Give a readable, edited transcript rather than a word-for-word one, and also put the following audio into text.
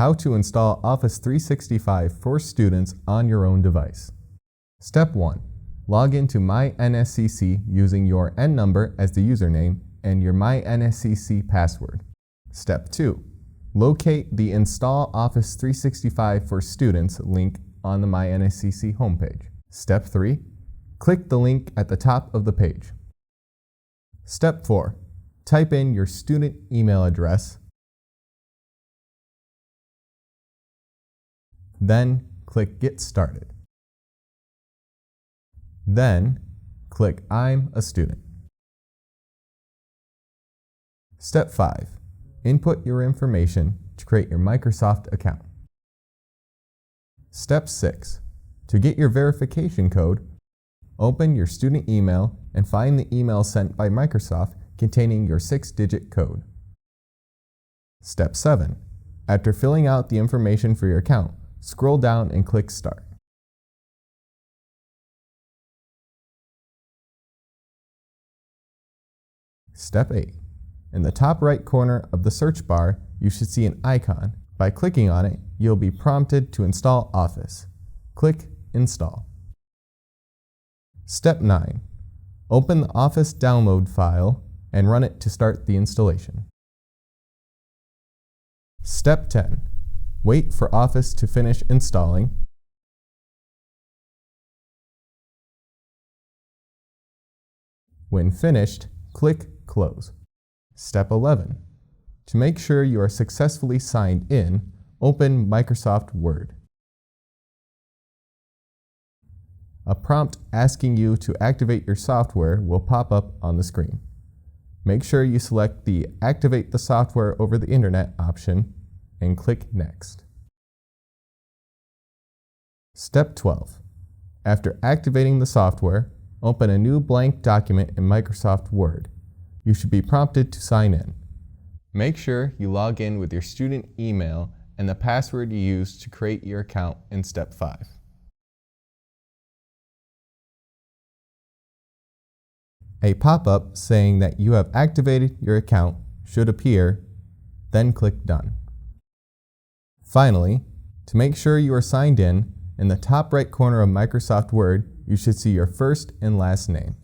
How to install Office 365 for students on your own device. Step 1. Log into MyNSCC using your N number as the username and your MyNSCC password. Step 2. Locate the Install Office 365 for Students link on the MyNSCC homepage. Step 3. Click the link at the top of the page. Step 4. Type in your student email address. Then click Get Started. Then click I'm a student. Step 5. Input your information to create your Microsoft account. Step 6. To get your verification code, open your student email and find the email sent by Microsoft containing your 6-digit code. Step 7. After filling out the information for your account, scroll down and click Start. Step 8. In the top right corner of the search bar, you should see an icon. By clicking on it, you'll be prompted to install Office. Click Install. Step 9. Open the Office download file and run it to start the installation. Step 10. Wait for Office to finish installing. When finished, click Close. Step 11. To make sure you are successfully signed in, open Microsoft Word. A prompt asking you to activate your software will pop up on the screen. Make sure you select the Activate the Software over the Internet option and click Next. Step 12. After activating the software, open a new blank document in Microsoft Word. You should be prompted to sign in. Make sure you log in with your student email and the password you used to create your account in Step 5. A pop-up saying that you have activated your account should appear, then click Done. Finally, to make sure you are signed in the top right corner of Microsoft Word, you should see your first and last name.